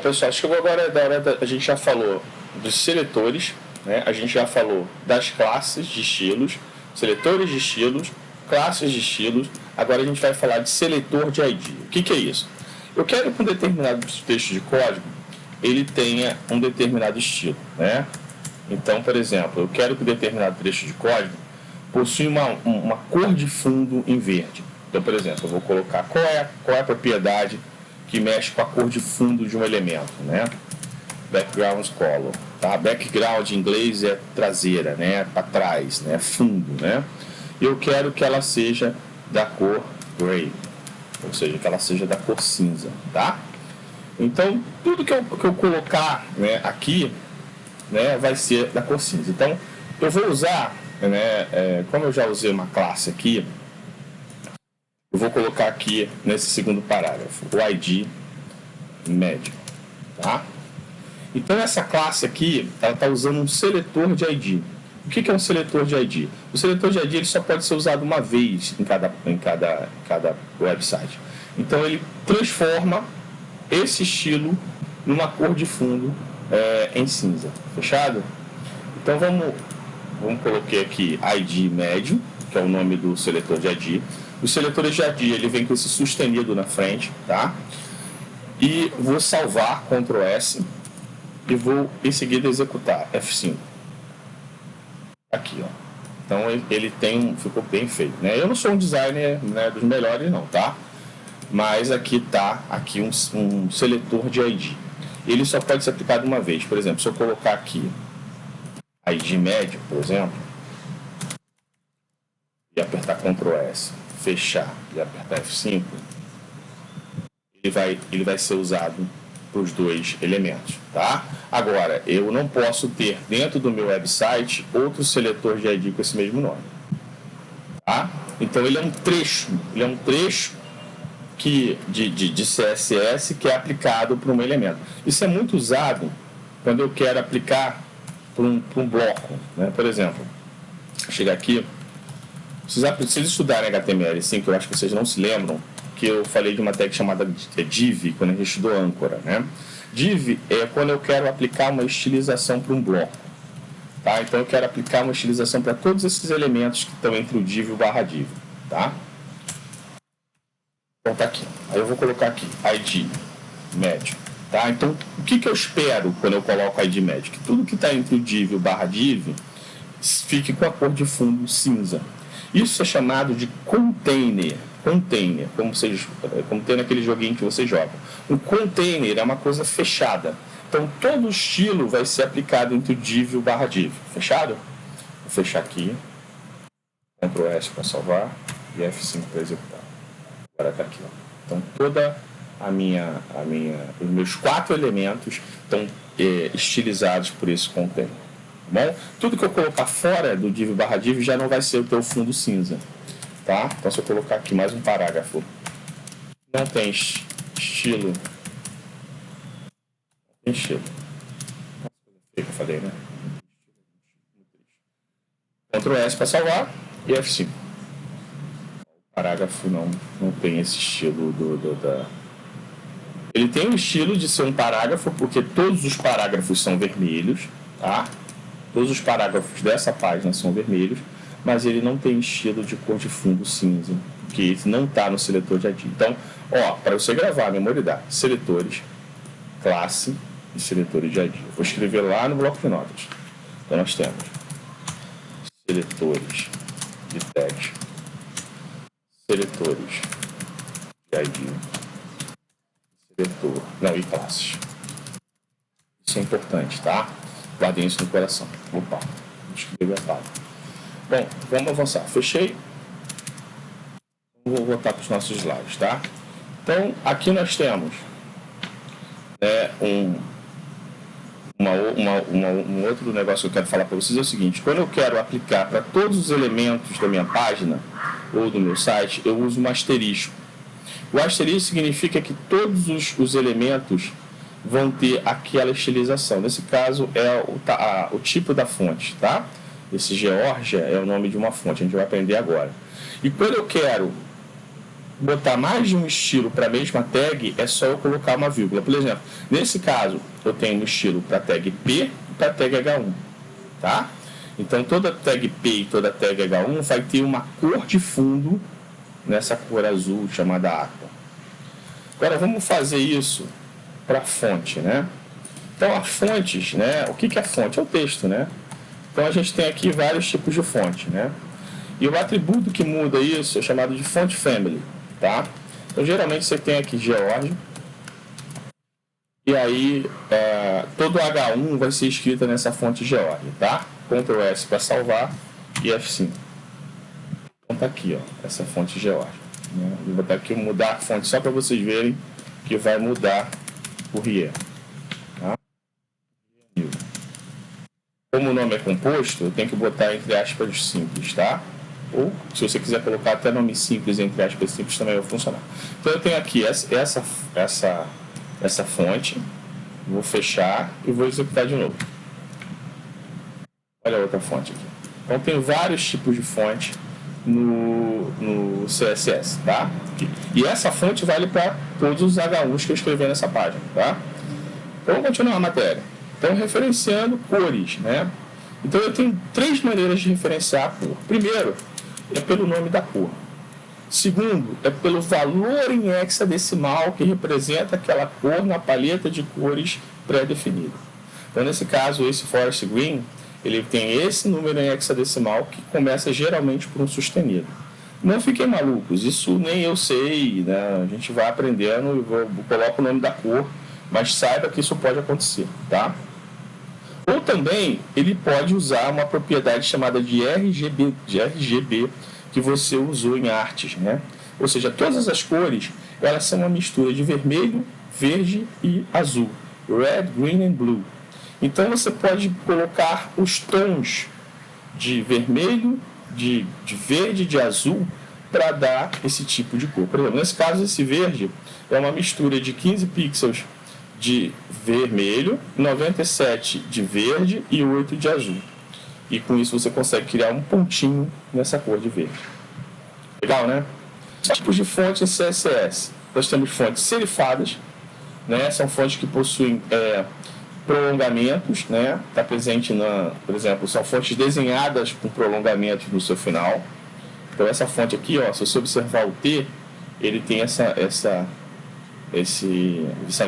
pessoal, chegou agora da hora a gente já falou dos seletores, né? A gente já falou das classes de estilos, seletores de estilos, classes de estilos. Agora a gente vai falar de seletor de ID. O que é isso? Eu quero que um determinado texto de código ele tenha um determinado estilo, né? Então, por exemplo, eu quero que um determinado trecho de código possua uma cor de fundo em verde. Então, por exemplo, eu vou colocar qual é a propriedade que mexe com a cor de fundo de um elemento, né? Background color, tá? Background em inglês é traseira, né? Para trás, né? Fundo, né? Eu quero que ela seja da cor gray, ou seja, que ela seja da cor cinza, tá? Então, tudo que eu colocar, né, aqui, né, vai ser da cor cinza. Então, eu vou usar, né, como eu já usei uma classe aqui, eu vou colocar aqui nesse segundo parágrafo o ID médio, tá? Então, essa classe aqui, ela está usando um seletor de ID. O que é um seletor de ID? O seletor de ID ele só pode ser usado uma vez em cada website. Então, ele transforma esse estilo numa cor de fundo em cinza. Fechado? Então, vamos colocar aqui ID médio, que é o nome do seletor de ID. O seletor de ID ele vem com esse sustenido na frente, tá? E vou salvar, Ctrl S, e vou em seguida executar F5. Aqui, ó. Então ele ficou bem feito, né? Eu não sou um designer, né, dos melhores não, tá? Mas aqui tá um seletor de ID. Ele só pode ser aplicado uma vez. Por exemplo, se eu colocar aqui ID médio, por exemplo, e apertar Ctrl S, fechar e apertar F5, ele vai ser usado para os dois elementos, tá? Agora, eu não posso ter dentro do meu website outro seletor de ID com esse mesmo nome, tá? Então ele é um trecho de CSS que é aplicado para um elemento. Isso é muito usado quando eu quero aplicar para um bloco, né? Por exemplo, chegar aqui, vocês estudarem HTML5, que eu acho que vocês não se lembram, que eu falei de uma técnica chamada div, quando a gente estudou âncora, né? Div é quando eu quero aplicar uma estilização para um bloco, tá? Então eu quero aplicar uma estilização para todos esses elementos que estão entre o div e o barra div, tá? Então tá aqui. Aí eu vou colocar aqui ID médio, tá? Então o que eu espero quando eu coloco ID médio? Que tudo que está entre o div e o barra div fique com a cor de fundo cinza. Isso é chamado de container, como tem naquele joguinho que você joga. O container é uma coisa fechada. Então, todo o estilo vai ser aplicado entre o div e o barra div. Fechado? Vou fechar aqui. Ctrl S para salvar e F5 para executar. Agora está aqui. Ó. Então, toda os meus 4 elementos estão estilizados por esse container. Tá bom? Tudo que eu colocar fora do div barra div já não vai ser o teu fundo cinza. Tá? Então, se eu colocar aqui mais um parágrafo, não tem estilo. Não tem estilo. Que eu falei, né? Ctrl S para salvar e F5. O parágrafo não tem esse estilo Ele tem o estilo de ser um parágrafo, porque todos os parágrafos são vermelhos, tá? Todos os parágrafos dessa página são vermelhos, mas ele não tem estilo de cor de fundo cinza, que não está no seletor de ID. Então, para você gravar, memorizar seletores, classe e seletores de ID. Eu vou escrever lá no bloco de notas. Então, nós temos seletores de text, seletores de ID, e classes. Isso é importante, tá? Guardem isso no coração. Opa, escrevi errado. Bom, vamos avançar. Fechei. Vou voltar para os nossos slides, tá? Então, aqui nós temos um outro negócio que eu quero falar para vocês é o seguinte: quando eu quero aplicar para todos os elementos da minha página ou do meu site, eu uso um asterisco. O asterisco significa que todos os elementos vão ter aquela estilização. Nesse caso, é o tipo da fonte, tá? Esse Georgia é o nome de uma fonte, a gente vai aprender agora. E quando eu quero botar mais de um estilo para a mesma tag, é só eu colocar uma vírgula. Por exemplo, nesse caso, eu tenho um estilo para a tag P e para a tag H1. Tá? Então, toda tag P e toda tag H1 vai ter uma cor de fundo nessa cor azul chamada aqua. Agora, vamos fazer isso para a fonte, né? Então, as fontes, né? O que é fonte? É o texto, né? Então, a gente tem aqui vários tipos de fonte, né? E o atributo que muda isso é chamado de font family, tá? Então, geralmente, você tem aqui George. E aí, todo H1 vai ser escrito nessa fonte George, tá? Ctrl S para salvar e F5. Então, tá aqui, ó, essa fonte George. Né? Vou botar aqui, mudar a fonte só para vocês verem que vai mudar o Rier. Tá? Como o nome é composto, eu tenho que botar entre aspas simples, tá? Ou, se você quiser colocar até nome simples entre aspas simples, também vai funcionar. Então, eu tenho aqui essa fonte, vou fechar e vou executar de novo. Olha a outra fonte aqui. Então, tem vários tipos de fonte no CSS, tá? E essa fonte vale para todos os H1s que eu escrevi nessa página, tá? Então, vamos continuar a matéria. Então, referenciando cores, né? Então, eu tenho 3 maneiras de referenciar a cor. Primeiro, é pelo nome da cor. Segundo, é pelo valor em hexadecimal que representa aquela cor na paleta de cores pré-definida. Então, nesse caso, esse Forest Green, ele tem esse número em hexadecimal que começa geralmente por um sustenido. Não fiquem malucos, isso nem eu sei, né? A gente vai aprendendo e coloco o nome da cor, mas saiba que isso pode acontecer, tá? Ou também, ele pode usar uma propriedade chamada de RGB, que você usou em artes, né? Ou seja, todas as cores, elas são uma mistura de vermelho, verde e azul. Red, green and blue. Então, você pode colocar os tons de vermelho, de verde, de azul, para dar esse tipo de cor. Por exemplo, nesse caso, esse verde é uma mistura de 15 pixels de vermelho, 97 de verde e 8 de azul. E com isso você consegue criar um pontinho nessa cor de verde. Legal, né? Tipos de fontes em CSS. Nós temos fontes serifadas, né? São fontes que possuem prolongamentos, né? Está presente por exemplo, são fontes desenhadas com prolongamentos no seu final. Então essa fonte aqui, ó, se você observar o T, ele tem essa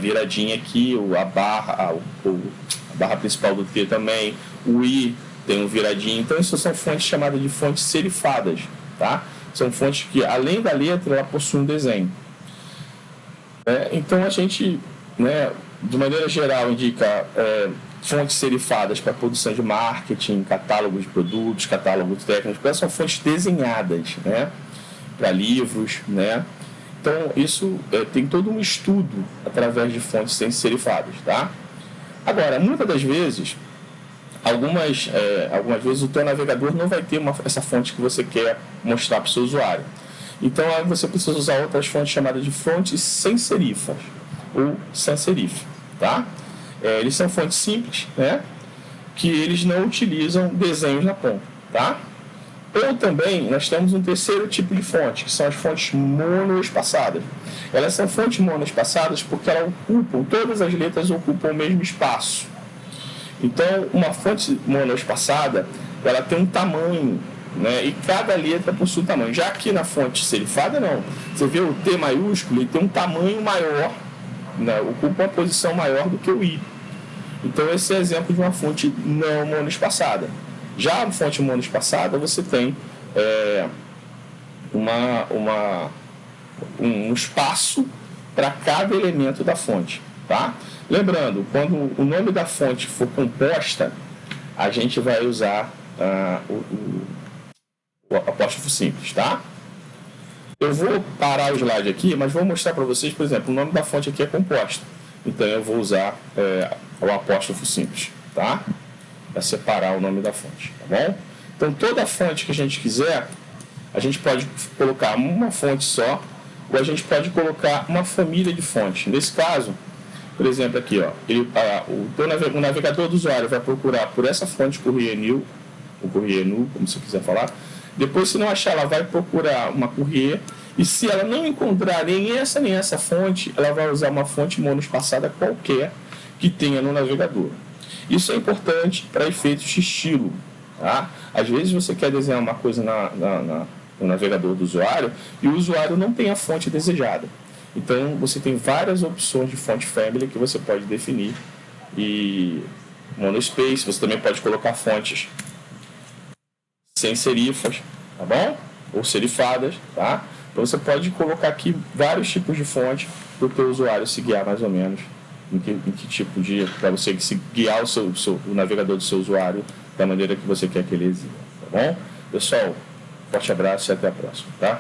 viradinha aqui, a barra principal do T também, o I tem um viradinho. Então isso são fontes chamadas de fontes serifadas, tá? São fontes que, além da letra, ela possui um desenho. Então a gente, né, de maneira geral, indica fontes serifadas para produção de marketing, catálogos de produtos, catálogos técnicos, porque são fontes desenhadas, né, para livros, né. Então isso tem todo um estudo através de fontes serifadas, tá? Agora, muitas das vezes, algumas vezes o teu navegador não vai ter essa fonte que você quer mostrar para o seu usuário. Então aí você precisa usar outras fontes chamadas de fontes sem serifas ou sans serif, tá? Eles são fontes simples, né? Que eles não utilizam desenhos na ponta, tá? Ou também nós temos um terceiro tipo de fonte, que são as fontes monoespaçadas. Elas são fontes monoespaçadas porque todas as letras ocupam o mesmo espaço. Então, uma fonte monoespaçada, ela tem um tamanho, né? E cada letra possui um tamanho. Já aqui na fonte serifada, não. Você vê o T maiúsculo, ele tem um tamanho maior, né? Ocupa uma posição maior do que o I. Então, esse é exemplo de uma fonte não monoespaçada. Já a fonte monoespaçada, você tem um espaço para cada elemento da fonte, tá? Lembrando, quando o nome da fonte for composta, a gente vai usar o apóstrofo simples, tá? Eu vou parar o slide aqui, mas vou mostrar para vocês, por exemplo, o nome da fonte aqui é composta. Então, eu vou usar o apóstrofo simples, tá? Para separar o nome da fonte, tá bom? Então, toda fonte que a gente quiser, a gente pode colocar uma fonte só, ou a gente pode colocar uma família de fontes. Nesse caso, por exemplo, aqui, ó, o navegador do usuário vai procurar por essa fonte Courrier New, ou Courrier Nu, como você quiser falar. Depois, se não achar, ela vai procurar uma Courrier E se ela não encontrar nem essa fonte, ela vai usar uma fonte monoespaçada qualquer que tenha no navegador. Isso é importante para efeitos de estilo. Tá? Às vezes você quer desenhar uma coisa no navegador do usuário e o usuário não tem a fonte desejada. Então você tem várias opções de fonte family que você pode definir. E monospace, você também pode colocar fontes sem serifas, tá bom? Ou serifadas, tá? Então você pode colocar aqui vários tipos de fonte para o teu usuário se guiar mais ou menos em que tipo de... para você se guiar o navegador do seu usuário da maneira que você quer que ele exiba, tá bom? Pessoal, forte abraço e até a próxima, tá?